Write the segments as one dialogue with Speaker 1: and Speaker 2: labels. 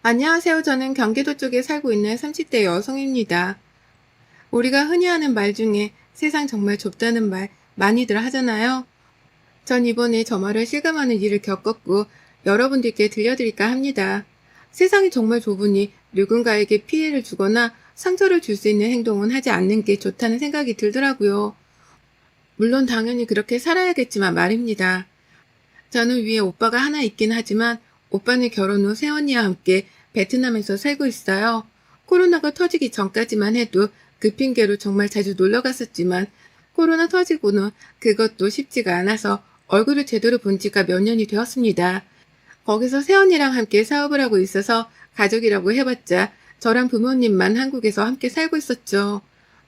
Speaker 1: 안녕하세요. 저는 경기도 쪽에 살고 있는 30대 여성입니다. 우리가 흔히 하는 말 중에 세상 정말 좁다는 말 많이들 하잖아요. 전 이번에 저 말을 실감하는 일을 겪었고 여러분들께 들려드릴까 합니다. 세상이 정말 좁으니 누군가에게 피해를 주거나 상처를 줄 수 있는 행동은 하지 않는 게 좋다는 생각이 들더라고요. 물론 당연히 그렇게 살아야겠지만 말입니다. 저는 위에 오빠가 하나 있긴 하지만 오빠는 결혼 후 새언니와 함께 베트남에서 살고 있어요. 코로나가 터지기 전까지만 해도 그 핑계로 정말 자주 놀러 갔었지만 코로나 터지고는 그것도 쉽지가 않아서 얼굴을 제대로 본 지가 몇 년이 되었습니다. 거기서 새언니랑 함께 사업을 하고 있어서 가족이라고 해봤자 저랑 부모님만 한국에서 함께 살고 있었죠.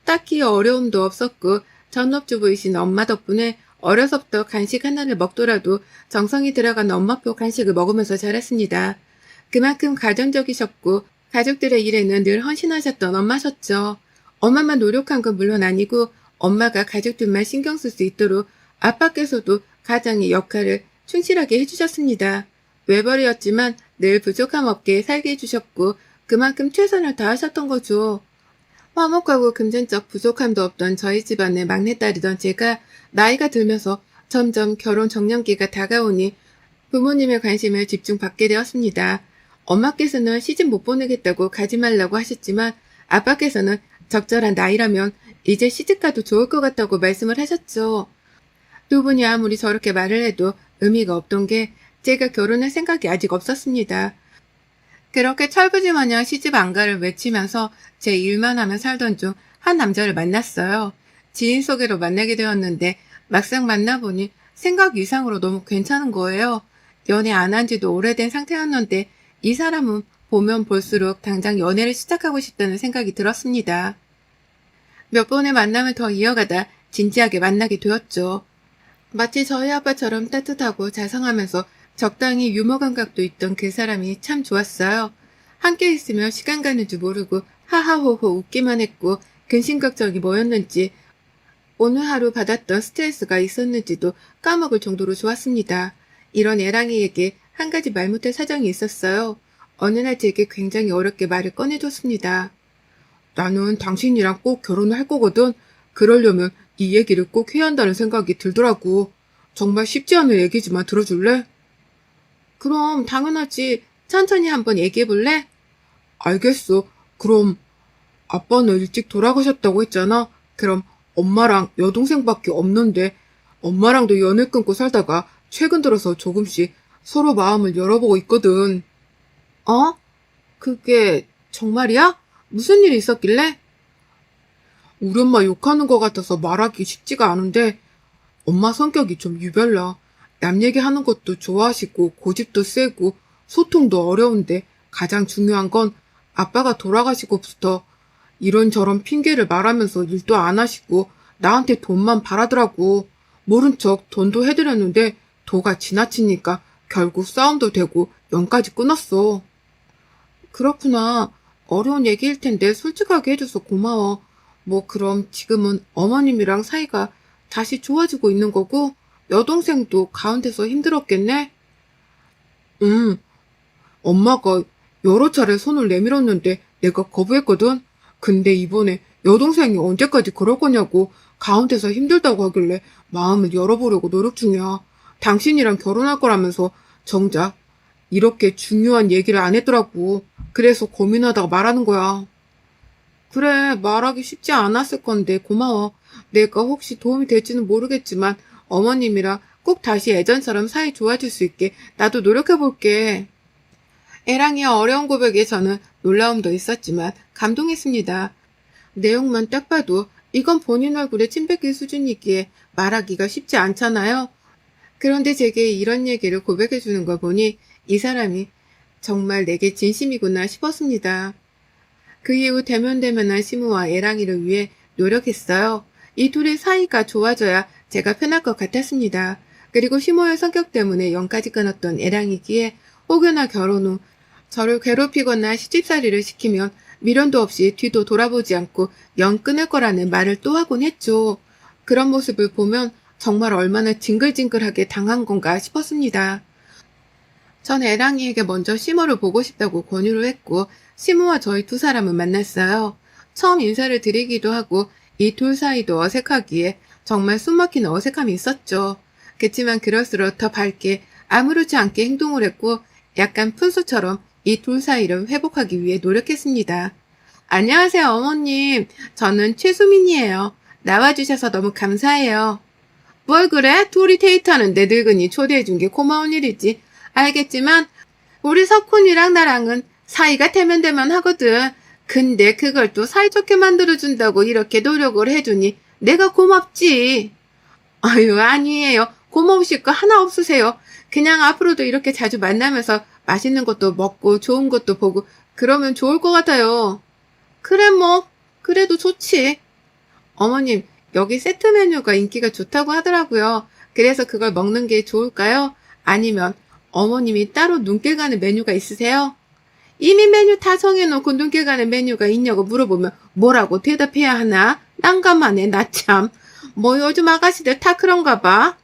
Speaker 1: 딱히 어려움도 없었고 전업주부이신 엄마 덕분에 어려서부터 간식 하나를 먹더라도 정성이 들어간 엄마표 간식을 먹으면서 자랐습니다. 그만큼 가정적이셨고 가족들의 일에는 늘 헌신하셨던 엄마셨죠. 엄마만 노력한 건 물론 아니고 엄마가 가족들만 신경 쓸 수 있도록 아빠께서도 가장의 역할을 충실하게 해주셨습니다. 외벌이였지만 늘 부족함 없게 살게 해주셨고 그만큼 최선을 다하셨던 거죠. 화목하고 금전적 부족함도 없던 저희 집안의 막내딸이던 제가 나이가 들면서 점점 결혼 정년기가 다가오니 부모님의 관심을 집중받게 되었습니다. 엄마께서는 시집 못 보내겠다고 가지 말라고 하셨지만 아빠께서는 적절한 나이라면 이제 시집가도 좋을 것 같다고 말씀을 하셨죠. 두 분이 아무리 저렇게 말을 해도 의미가 없던 게 제가 결혼할 생각이 아직 없었습니다. 그렇게 철부지 마냥 시집 안 가를 외치면서 제 일만 하며 살던 중 한 남자를 만났어요. 지인 소개로 만나게 되었는데 막상 만나보니 생각 이상으로 너무 괜찮은 거예요. 연애 안 한 지도 오래된 상태였는데 이 사람은 보면 볼수록 당장 연애를 시작하고 싶다는 생각이 들었습니다. 몇 번의 만남을 더 이어가다 진지하게 만나게 되었죠. 마치 저희 아빠처럼 따뜻하고 자상하면서 적당히 유머 감각도 있던 그 사람이 참 좋았어요. 함께 있으면 시간 가는 줄 모르고 하하호호 웃기만 했고 근심걱정이 뭐였는지 오늘 하루 받았던 스트레스가 있었는지도 까먹을 정도로 좋았습니다. 이런 애랑이에게 한 가지 말 못할 사정이 있었어요. 어느 날 제게 굉장히 어렵게 말을 꺼내줬습니다. 나는 당신이랑 꼭 결혼을 할 거거든. 그러려면 이 얘기를 꼭 해야 한다는 생각이 들더라고. 정말 쉽지 않은 얘기지만 들어줄래? 그럼 당연하지. 천천히 한번 얘기해볼래? 알겠어. 그럼 아빠는 일찍 돌아가셨다고 했잖아. 그럼 엄마랑 여동생밖에 없는데 엄마랑도 연을 끊고 살다가 최근 들어서 조금씩 서로 마음을 열어보고 있거든. 어? 그게 정말이야? 무슨 일이 있었길래? 우리 엄마 욕하는 것 같아서 말하기 쉽지가 않은데 엄마 성격이 좀 유별나. 남 얘기하는 것도 좋아하시고 고집도 세고 소통도 어려운데 가장 중요한 건 아빠가 돌아가시고부터 이런저런 핑계를 말하면서 일도 안 하시고 나한테 돈만 바라더라고. 모른 척 돈도 해드렸는데 도가 지나치니까 결국 싸움도 되고 연까지 끊었어. 그렇구나. 어려운 얘기일 텐데 솔직하게 해줘서 고마워. 뭐 그럼 지금은 어머님이랑 사이가 다시 좋아지고 있는 거고 여동생도 가운데서 힘들었겠네? 응. 엄마가 여러 차례 손을 내밀었는데 내가 거부했거든? 근데 이번에 여동생이 언제까지 그럴 거냐고 가운데서 힘들다고 하길래 마음을 열어보려고 노력 중이야. 당신이랑 결혼할 거라면서 정작 이렇게 중요한 얘기를 안 했더라고. 그래서 고민하다가 말하는 거야. 그래, 말하기 쉽지 않았을 건데 고마워. 내가 혹시 도움이 될지는 모르겠지만 어머님이랑 꼭 다시 예전처럼 사이 좋아질 수 있게 나도 노력해볼게. 애랑이의 어려운 고백에 저는 놀라움도 있었지만 감동했습니다. 내용만 딱 봐도 이건 본인 얼굴에 침 뱉길 수준이기에 말하기가 쉽지 않잖아요. 그런데 제게 이런 얘기를 고백해주는 걸 보니 이 사람이 정말 내게 진심이구나 싶었습니다. 그 이후 대면대면한 시무와 애랑이를 위해 노력했어요. 이 둘의 사이가 좋아져야 제가 편할 것 같았습니다. 그리고 시모의 성격 때문에 연까지 끊었던 애랑이기에 혹여나 결혼 후 저를 괴롭히거나 시집살이를 시키면 미련도 없이 뒤도 돌아보지 않고 연 끊을 거라는 말을 또 하곤 했죠. 그런 모습을 보면 정말 얼마나 징글징글하게 당한 건가 싶었습니다. 전 애랑이에게 먼저 시모를 보고 싶다고 권유를 했고 시모와 저희 두 사람은 만났어요. 처음 인사를 드리기도 하고 이 둘 사이도 어색하기에 정말 숨막힌 어색함이 있었죠. 그치만 그럴수록 더 밝게 아무렇지 않게 행동을 했고 약간 푼수처럼 이 둘 사이를 회복하기 위해 노력했습니다. 안녕하세요, 어머님. 저는 최수민이에요. 나와주셔서 너무 감사해요. 뭘 그래? 둘이 데이트하는데 늙은이 초대해준 게 고마운 일이지. 알겠지만 우리 석훈이랑 나랑은 사이가 대면대면 하거든. 근데 그걸 또 사이좋게 만들어준다고 이렇게 노력을 해주니 내가 고맙지. 아유, 아니에요. 고마우실 거 하나 없으세요. 그냥 앞으로도 이렇게 자주 만나면서 맛있는 것도 먹고 좋은 것도 보고 그러면 좋을 것 같아요. 그래 뭐 그래도 좋지. 어머님, 여기 세트 메뉴가 인기가 좋다고 하더라고요. 그래서 그걸 먹는 게 좋을까요? 아니면 어머님이 따로 눈길 가는 메뉴가 있으세요? 이미 메뉴 다 정해놓고 눈길 가는 메뉴가 있냐고 물어보면 뭐라고 대답해야 하나? 난감하네, 나 참. 뭐 요즘 아가씨들 다 그런가 봐.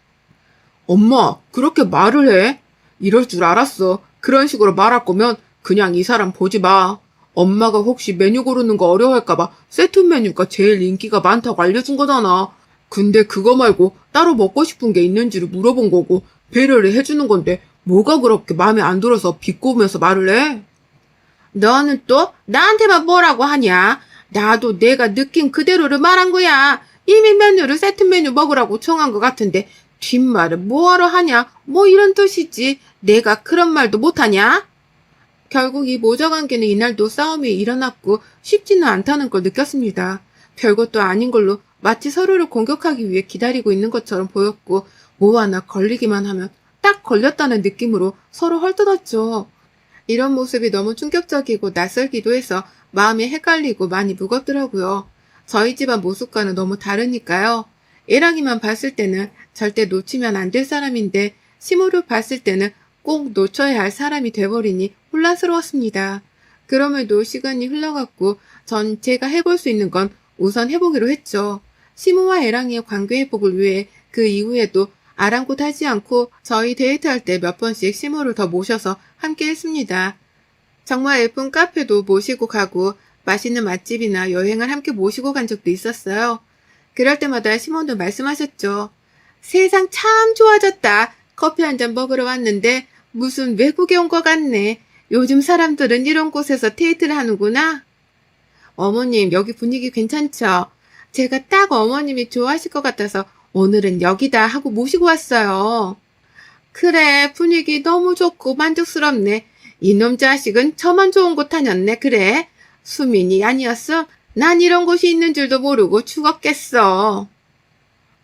Speaker 1: 엄마, 그렇게 말을 해? 이럴 줄 알았어. 그런 식으로 말할 거면 그냥 이 사람 보지 마. 엄마가 혹시 메뉴 고르는 거 어려워할까봐 세트 메뉴가 제일 인기가 많다고 알려준 거잖아. 근데 그거 말고 따로 먹고 싶은 게 있는지를 물어본 거고 배려를 해주는 건데 뭐가 그렇게 마음에 안 들어서 비꼬면서 말을 해? 너는 또 나한테만 뭐라고 하냐? 나도 내가 느낀 그대로를 말한 거야. 이미 메뉴를 세트 메뉴 먹으라고 정한 것 같은데 뒷말을 뭐하러 하냐? 뭐 이런 뜻이지. 내가 그런 말도 못하냐? 결국 이 모자 관계는 이날도 싸움이 일어났고 쉽지는 않다는 걸 느꼈습니다. 별것도 아닌 걸로 마치 서로를 공격하기 위해 기다리고 있는 것처럼 보였고 뭐 하나 걸리기만 하면 딱 걸렸다는 느낌으로 서로 헐뜯었죠. 이런 모습이 너무 충격적이고 낯설기도 해서 마음이 헷갈리고 많이 무겁더라고요. 저희 집안 모습과는 너무 다르니까요. 애랑이만 봤을 때는 절대 놓치면 안 될 사람인데 시모를 봤을 때는 꼭 놓쳐야 할 사람이 돼버리니 혼란스러웠습니다. 그럼에도 시간이 흘러갔고 전 제가 해볼 수 있는 건 우선 해보기로 했죠. 시모와 애랑이의 관계 회복을 위해 그 이후에도 아랑곳하지 않고 저희 데이트할 때 몇 번씩 시모를 더 모셔서 함께 했습니다. 정말 예쁜 카페도 모시고 가고 맛있는 맛집이나 여행을 함께 모시고 간 적도 있었어요. 그럴 때마다 시모는 말씀하셨죠. 세상 참 좋아졌다. 커피 한 잔 먹으러 왔는데 무슨 외국에 온 것 같네. 요즘 사람들은 이런 곳에서 데이트를 하는구나. 어머님, 여기 분위기 괜찮죠? 제가 딱 어머님이 좋아하실 것 같아서 오늘은 여기다 하고 모시고 왔어요. 그래, 분위기 너무 좋고 만족스럽네. 이놈 자식은 저만 좋은 곳 다녔네, 그래. 수민이 아니었어? 난 이런 곳이 있는 줄도 모르고 죽었겠어.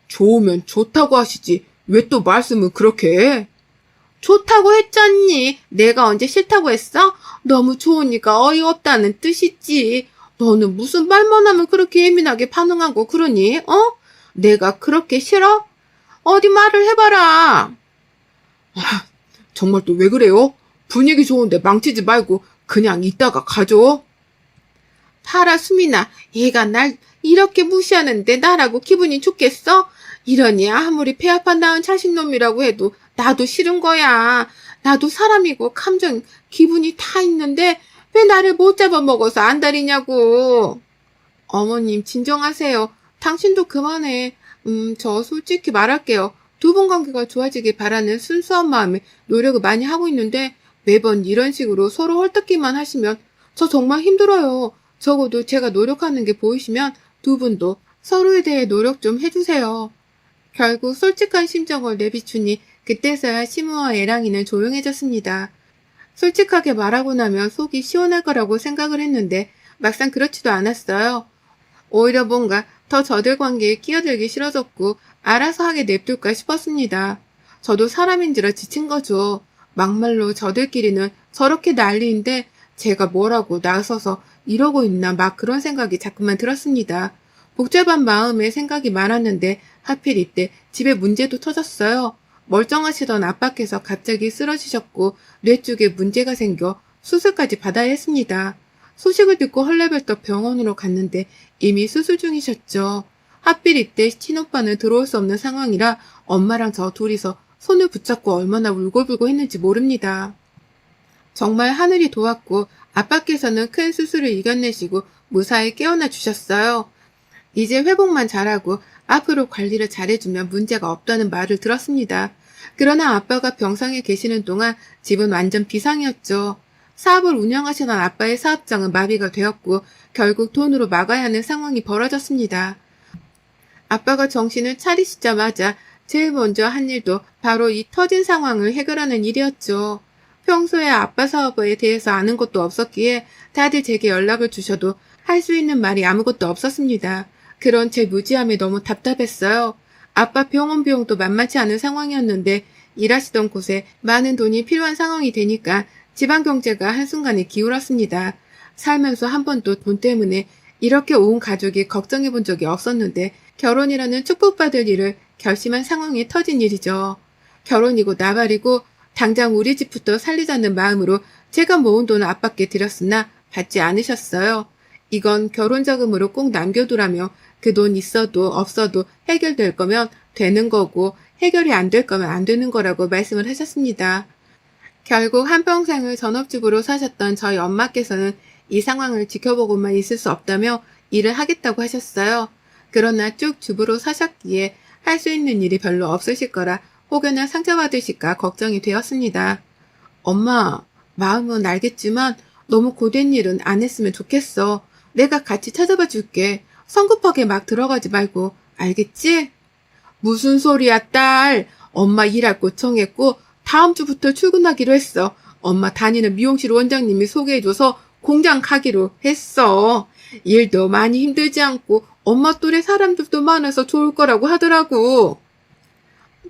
Speaker 1: 좋으면 좋다고 하시지. 왜 또 말씀을 그렇게 해? 좋다고 했잖니. 내가 언제 싫다고 했어? 너무 좋으니까 어이없다는 뜻이지. 너는 무슨 말만 하면 그렇게 예민하게 반응하고 그러니? 어? 내가 그렇게 싫어? 어디 말을 해봐라. 아, 정말 또 왜 그래요? 분위기 좋은데 망치지 말고 그냥 이따가 가죠. 봐라, 수민아. 얘가 날 이렇게 무시하는데 나라고 기분이 좋겠어? 이러니 아무리 폐 아파 낳은 자식놈이라고 해도 나도 싫은 거야. 나도 사람이고 감정, 기분이 다 있는데 왜 나를 못 잡아먹어서 안달이냐고. 어머님, 진정하세요. 당신도 그만해. 저 솔직히 말할게요. 두 분 관계가 좋아지길 바라는 순수한 마음에 노력을 많이 하고 있는데 매번 이런 식으로 서로 헐뜯기만 하시면 저 정말 힘들어요. 적어도 제가 노력하는 게 보이시면 두 분도 서로에 대해 노력 좀 해주세요. 결국 솔직한 심정을 내비추니 그때서야 시무와 애랑이는 조용해졌습니다. 솔직하게 말하고 나면 속이 시원할 거라고 생각을 했는데 막상 그렇지도 않았어요. 오히려 뭔가 더 저들 관계에 끼어들기 싫어졌고 알아서 하게 냅둘까 싶었습니다. 저도 사람인지라 지친 거죠. 막말로 저들끼리는 저렇게 난리인데 제가 뭐라고 나서서 이러고 있나 막 그런 생각이 자꾸만 들었습니다. 복잡한 마음에 생각이 많았는데 하필 이때 집에 문제도 터졌어요. 멀쩡하시던 아빠께서 갑자기 쓰러지셨고 뇌 쪽에 문제가 생겨 수술까지 받아야 했습니다. 소식을 듣고 헐레벌떡 병원으로 갔는데 이미 수술 중이셨죠. 하필 이때 친오빠는 들어올 수 없는 상황이라 엄마랑 저 둘이서 손을 붙잡고 얼마나 울고불고 했는지 모릅니다. 정말 하늘이 도왔고 아빠께서는 큰 수술을 이겨내시고 무사히 깨어나 주셨어요. 이제 회복만 잘하고 앞으로 관리를 잘해주면 문제가 없다는 말을 들었습니다. 그러나 아빠가 병상에 계시는 동안 집은 완전 비상이었죠. 사업을 운영하시던 아빠의 사업장은 마비가 되었고 결국 돈으로 막아야 하는 상황이 벌어졌습니다. 아빠가 정신을 차리시자마자 제일 먼저 한 일도 바로 이 터진 상황을 해결하는 일이었죠. 평소에 아빠 사업에 대해서 아는 것도 없었기에 다들 제게 연락을 주셔도 할 수 있는 말이 아무것도 없었습니다. 그런 제 무지함에 너무 답답했어요. 아빠 병원 비용도 만만치 않은 상황이었는데 일하시던 곳에 많은 돈이 필요한 상황이 되니까 집안 경제가 한순간에 기울었습니다. 살면서 한 번도 돈 때문에 이렇게 온 가족이 걱정해 본 적이 없었는데 결혼이라는 축복받을 일을 결심한 상황에 터진 일이죠. 결혼이고 나발이고 당장 우리 집부터 살리자는 마음으로 제가 모은 돈을 아빠께 드렸으나 받지 않으셨어요. 이건 결혼자금으로 꼭 남겨두라며 그 돈 있어도 없어도 해결될 거면 되는 거고 해결이 안 될 거면 안 되는 거라고 말씀을 하셨습니다. 결국 한평생을 전업주부로 사셨던 저희 엄마께서는 이 상황을 지켜보고만 있을 수 없다며 일을 하겠다고 하셨어요. 그러나 쭉 주부로 사셨기에 할 수 있는 일이 별로 없으실 거라 혹여나 상처받으실까 걱정이 되었습니다. 엄마, 마음은 알겠지만 너무 고된 일은 안 했으면 좋겠어. 내가 같이 찾아봐 줄게. 성급하게 막 들어가지 말고, 알겠지? 무슨 소리야, 딸. 엄마 일할 곳 정했고 다음 주부터 출근하기로 했어. 엄마 다니는 미용실 원장님이 소개해줘서 공장 가기로 했어. 일도 많이 힘들지 않고 엄마 또래 사람들도 많아서 좋을 거라고 하더라고.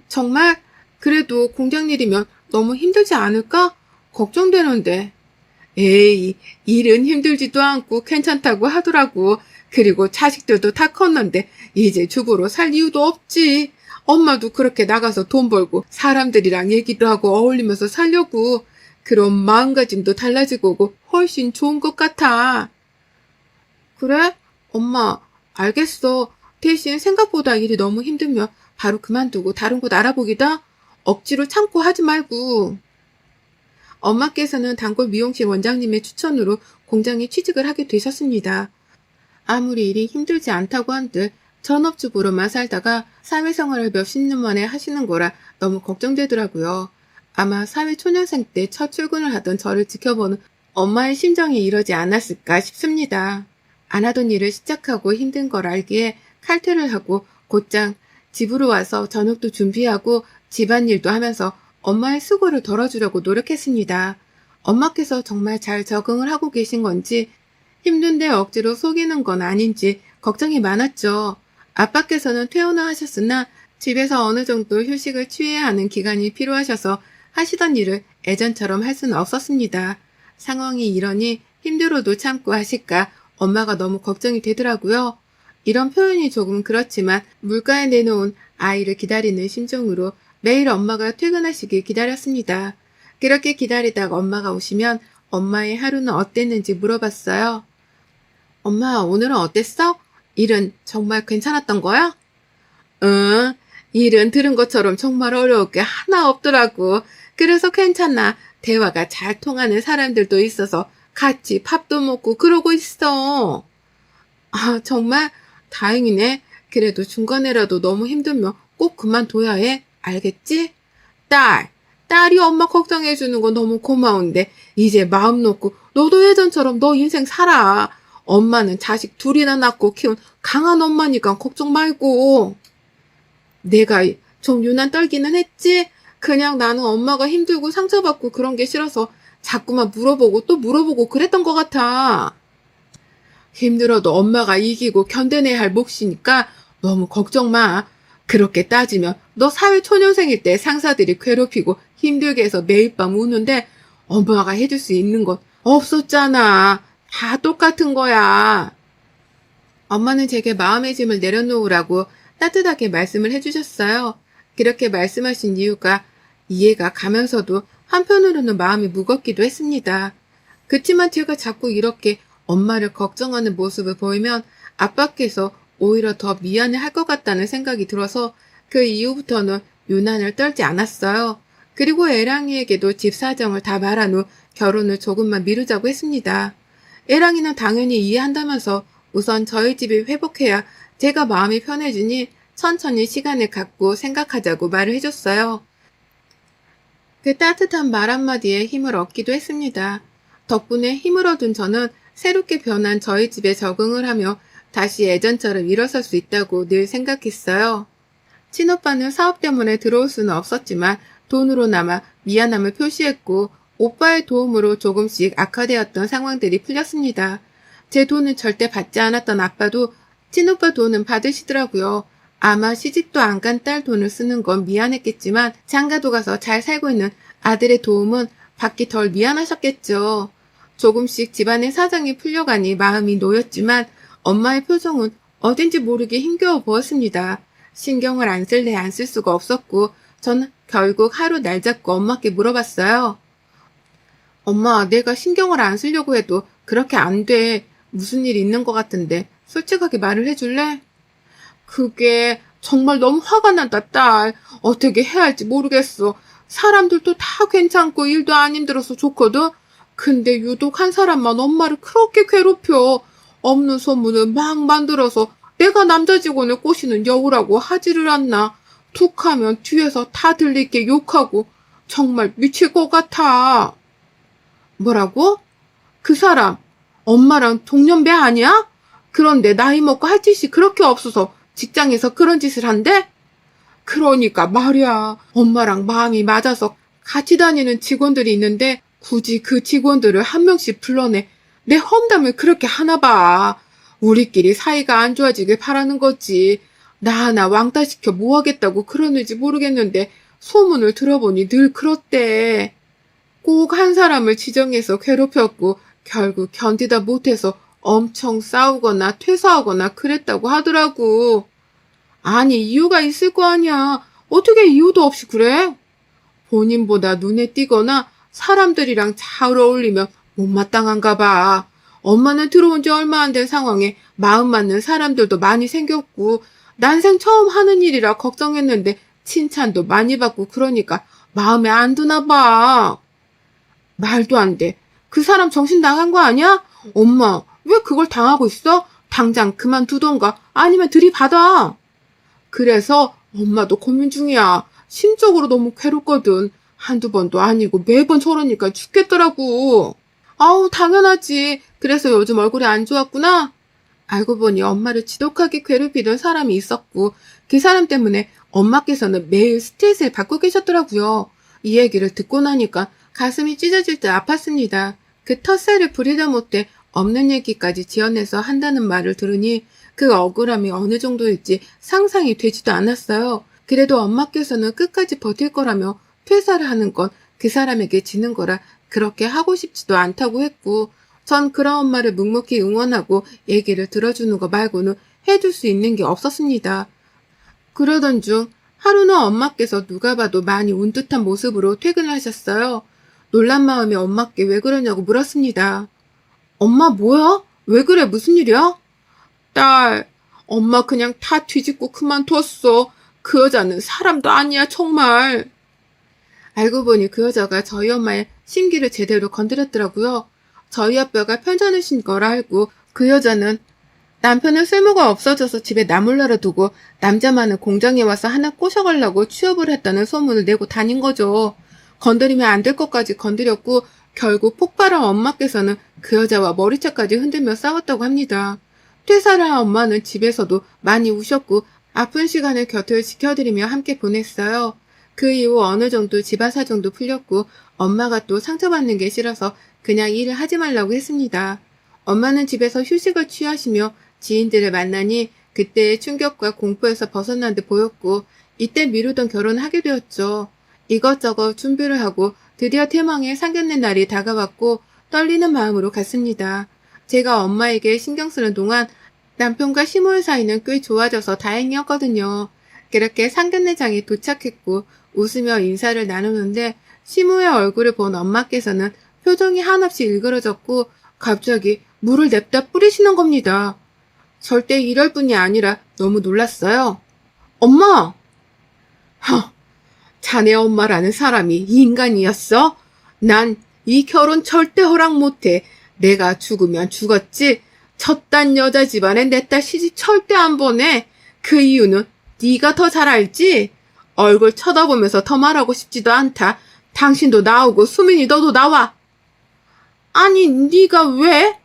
Speaker 1: 정말? 그래도 공장 일이면 너무 힘들지 않을까? 걱정되는데. 에이, 일은 힘들지도 않고 괜찮다고 하더라고. 그리고 자식들도 다 컸는데 이제 주부로 살 이유도 없지. 엄마도 그렇게 나가서 돈 벌고 사람들이랑 얘기도 하고 어울리면서 살려고. 그런 마음가짐도 달라지고 훨씬 좋은 것 같아. 그래? 엄마, 알겠어. 대신 생각보다 일이 너무 힘들면 바로 그만두고 다른 곳 알아보기다. 억지로 참고 하지 말고. 엄마께서는 단골 미용실 원장님의 추천으로 공장에 취직을 하게 되셨습니다. 아무리 일이 힘들지 않다고 한들 전업주부로만 살다가 사회생활을 몇십 년 만에 하시는 거라 너무 걱정되더라고요. 아마 사회초년생 때 첫 출근을 하던 저를 지켜보는 엄마의 심정이 이러지 않았을까 싶습니다. 안 하던 일을 시작하고 힘든 걸 알기에 칼퇴를 하고 곧장 집으로 와서 저녁도 준비하고 집안일도 하면서 엄마의 수고를 덜어주려고 노력했습니다. 엄마께서 정말 잘 적응을 하고 계신 건지 힘든데 억지로 속이는 건 아닌지 걱정이 많았죠. 아빠께서는 퇴원을 하셨으나 집에서 어느 정도 휴식을 취해야 하는 기간이 필요하셔서 하시던 일을 예전처럼 할 수는 없었습니다. 상황이 이러니 힘들어도 참고 하실까 엄마가 너무 걱정이 되더라고요. 이런 표현이 조금 그렇지만 물가에 내놓은 아이를 기다리는 심정으로 매일 엄마가 퇴근하시길 기다렸습니다. 그렇게 기다리다가 엄마가 오시면 엄마의 하루는 어땠는지 물어봤어요. 엄마, 오늘은 어땠어? 일은 정말 괜찮았던 거야? 응, 일은 들은 것처럼 정말 어려울 게 하나 없더라고. 그래서 괜찮아. 대화가 잘 통하는 사람들도 있어서 같이 밥도 먹고 그러고 있어. 아, 정말 다행이네. 그래도 중간에라도 너무 힘들면 꼭 그만둬야 해. 알겠지? 딸이 엄마 걱정해주는 거 너무 고마운데 이제 마음 놓고 너도 예전처럼 너 인생 살아. 엄마는 자식 둘이나 낳고 키운 강한 엄마니까 걱정 말고. 내가 좀 유난 떨기는 했지? 그냥 나는 엄마가 힘들고 상처받고 그런 게 싫어서 자꾸만 물어보고 또 물어보고 그랬던 것 같아. 힘들어도 엄마가 이기고 견뎌내야 할 몫이니까 너무 걱정 마. 그렇게 따지면 너 사회초년생일 때 상사들이 괴롭히고 힘들게 해서 매일 밤 우는데 엄마가 해줄 수 있는 건 없었잖아. 다 똑같은 거야. 엄마는 제게 마음의 짐을 내려놓으라고 따뜻하게 말씀을 해주셨어요. 그렇게 말씀하신 이유가 이해가 가면서도 한편으로는 마음이 무겁기도 했습니다. 그치만 제가 자꾸 이렇게 엄마를 걱정하는 모습을 보이면 아빠께서 오히려 더 미안해 할 것 같다는 생각이 들어서 그 이후부터는 유난을 떨지 않았어요. 그리고 애랑이에게도 집 사정을 다 말한 후 결혼을 조금만 미루자고 했습니다. 애랑이는 당연히 이해한다면서 우선 저희 집이 회복해야 제가 마음이 편해지니 천천히 시간을 갖고 생각하자고 말을 해줬어요. 그 따뜻한 말 한마디에 힘을 얻기도 했습니다. 덕분에 힘을 얻은 저는 새롭게 변한 저희 집에 적응을 하며 다시 예전처럼 일어설 수 있다고 늘 생각했어요. 친오빠는 사업 때문에 들어올 수는 없었지만 돈으로나마 미안함을 표시했고 오빠의 도움으로 조금씩 악화되었던 상황들이 풀렸습니다. 제 돈은 절대 받지 않았던 아빠도 친오빠 돈은 받으시더라고요. 아마 시집도 안 간 딸 돈을 쓰는 건 미안했겠지만 장가도 가서 잘 살고 있는 아들의 도움은 받기 덜 미안하셨겠죠. 조금씩 집안의 사정이 풀려가니 마음이 놓였지만 엄마의 표정은 어딘지 모르게 힘겨워 보였습니다. 신경을 안 쓸래 안 쓸 수가 없었고 전 결국 하루 날 잡고 엄마께 물어봤어요. 엄마, 내가 신경을 안 쓰려고 해도 그렇게 안 돼. 무슨 일 있는 것 같은데 솔직하게 말을 해줄래? 그게 정말 너무 화가 난다, 딸. 어떻게 해야 할지 모르겠어. 사람들도 다 괜찮고 일도 안 힘들어서 좋거든. 근데 유독 한 사람만 엄마를 그렇게 괴롭혀. 없는 소문을 막 만들어서 내가 남자 직원을 꼬시는 여우라고 하지를 않나. 툭하면 뒤에서 다 들리게 욕하고 정말 미칠 것 같아. 뭐라고? 그 사람 엄마랑 동년배 아니야? 그런데 나이 먹고 할 짓이 그렇게 없어서 직장에서 그런 짓을 한대? 그러니까 말이야. 엄마랑 마음이 맞아서 같이 다니는 직원들이 있는데 굳이 그 직원들을 한 명씩 불러내 내 험담을 그렇게 하나 봐. 우리끼리 사이가 안 좋아지길 바라는 거지. 나 하나 왕따시켜 뭐 하겠다고 그러는지 모르겠는데 소문을 들어보니 늘 그렇대. 꼭 한 사람을 지정해서 괴롭혔고 결국 견디다 못해서 엄청 싸우거나 퇴사하거나 그랬다고 하더라고. 아니 이유가 있을 거 아니야. 어떻게 이유도 없이 그래? 본인보다 눈에 띄거나 사람들이랑 잘 어울리면 못마땅한가 봐. 엄마는 들어온 지 얼마 안 된 상황에 마음 맞는 사람들도 많이 생겼고 난생 처음 하는 일이라 걱정했는데 칭찬도 많이 받고 그러니까 마음에 안 드나 봐. 말도 안 돼. 그 사람 정신 나간 거 아니야? 엄마, 왜 그걸 당하고 있어? 당장 그만두던가 아니면 들이받아. 그래서 엄마도 고민 중이야. 심적으로 너무 괴롭거든. 한두 번도 아니고 매번 저러니까 죽겠더라고. 아우, 당연하지. 그래서 요즘 얼굴이 안 좋았구나. 알고 보니 엄마를 지독하게 괴롭히던 사람이 있었고 그 사람 때문에 엄마께서는 매일 스트레스를 받고 계셨더라고요. 이 얘기를 듣고 나니까 가슴이 찢어질 듯 아팠습니다. 그 텃세를 부리다 못해 없는 얘기까지 지어내서 한다는 말을 들으니 그 억울함이 어느 정도일지 상상이 되지도 않았어요. 그래도 엄마께서는 끝까지 버틸 거라며 퇴사를 하는 건 그 사람에게 지는 거라 그렇게 하고 싶지도 않다고 했고 전 그런 엄마를 묵묵히 응원하고 얘기를 들어주는 거 말고는 해줄 수 있는 게 없었습니다. 그러던 중 하루는 엄마께서 누가 봐도 많이 운 듯한 모습으로 퇴근을 하셨어요. 놀란 마음에 엄마께 왜 그러냐고 물었습니다. 엄마 뭐야? 왜 그래? 무슨 일이야? 딸, 엄마 그냥 다 뒤집고 그만뒀어. 그 여자는 사람도 아니야 정말. 알고 보니 그 여자가 저희 엄마의 심기를 제대로 건드렸더라고요. 저희 아빠가 편찮으신 걸 알고 그 여자는 남편은 쓸모가 없어져서 집에 나몰라라 두고 남자 많은 공장에 와서 하나 꼬셔가려고 취업을 했다는 소문을 내고 다닌 거죠. 건드리면 안 될 것까지 건드렸고 결국 폭발한 엄마께서는 그 여자와 머리채까지 흔들며 싸웠다고 합니다. 퇴사를 한 엄마는 집에서도 많이 우셨고 아픈 시간을 곁을 지켜드리며 함께 보냈어요. 그 이후 어느 정도 집안 사정도 풀렸고 엄마가 또 상처받는 게 싫어서 그냥 일을 하지 말라고 했습니다. 엄마는 집에서 휴식을 취하시며 지인들을 만나니 그때의 충격과 공포에서 벗어난 듯 보였고 이때 미루던 결혼을 하게 되었죠. 이것저것 준비를 하고 드디어 태망의 상견례 날이 다가왔고 떨리는 마음으로 갔습니다. 제가 엄마에게 신경 쓰는 동안 남편과 시모의 사이는 꽤 좋아져서 다행이었거든요. 그렇게 상견례장에 도착했고 웃으며 인사를 나누는데 시모의 얼굴을 본 엄마께서는 표정이 한없이 일그러졌고 갑자기 물을 냅다 뿌리시는 겁니다. 절대 이럴 뿐이 아니라 너무 놀랐어요. 엄마! 자네 엄마라는 사람이 인간이었어? 난 이 결혼 절대 허락 못해. 내가 죽으면 죽었지. 첫 단 여자 집안에 내 딸 시집 절대 안 보내. 그 이유는 네가 더 잘 알지? 얼굴 쳐다보면서 더 말하고 싶지도 않다. 당신도 나오고 수민이 너도 나와. 아니 네가 왜?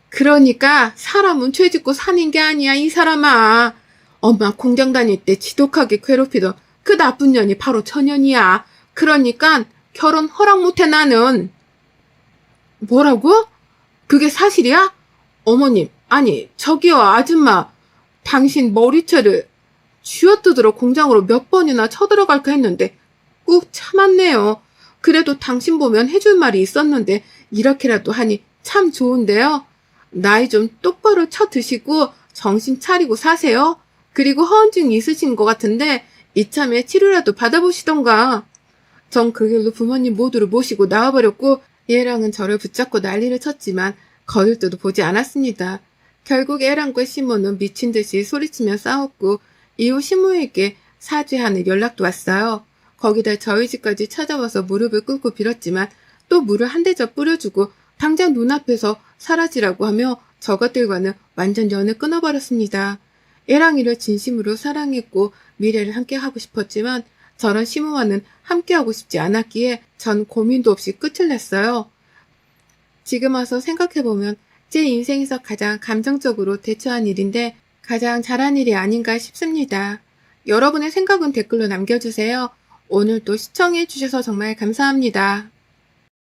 Speaker 1: 그러니까 사람은 죄 짓고 사는 게 아니야 이 사람아. 엄마 공장 다닐 때 지독하게 괴롭히던 그 나쁜 년이 바로 저 년이야. 그러니까 결혼 허락 못해 나는. 뭐라고? 그게 사실이야? 어머님, 아니 저기요 아줌마. 당신 머리채를 쥐어뜯으러 공장으로 몇 번이나 쳐들어갈까 했는데 꾹 참았네요. 그래도 당신 보면 해줄 말이 있었는데 이렇게라도 하니 참 좋은데요. 나이 좀 똑바로 쳐 드시고 정신 차리고 사세요. 그리고 허언증이 있으신 것 같은데 이참에 치료라도 받아보시던가. 전 그 길로 부모님 모두를 모시고 나와버렸고 얘랑은 저를 붙잡고 난리를 쳤지만 거들떠도 보지 않았습니다. 결국 애랑과 시모는 미친 듯이 소리치며 싸웠고 이후 시모에게 사죄하는 연락도 왔어요. 거기다 저희 집까지 찾아와서 무릎을 꿇고 빌었지만 또 물을 한 대접 뿌려주고 당장 눈앞에서 사라지라고 하며 저것들과는 완전 연을 끊어버렸습니다. 애랑이를 진심으로 사랑했고 미래를 함께하고 싶었지만 저런 시모와는 함께하고 싶지 않았기에 전 고민도 없이 끝을 냈어요. 지금 와서 생각해보면 제 인생에서 가장 감정적으로 대처한 일인데 가장 잘한 일이 아닌가 싶습니다. 여러분의 생각은 댓글로 남겨주세요. 오늘도 시청해주셔서 정말 감사합니다.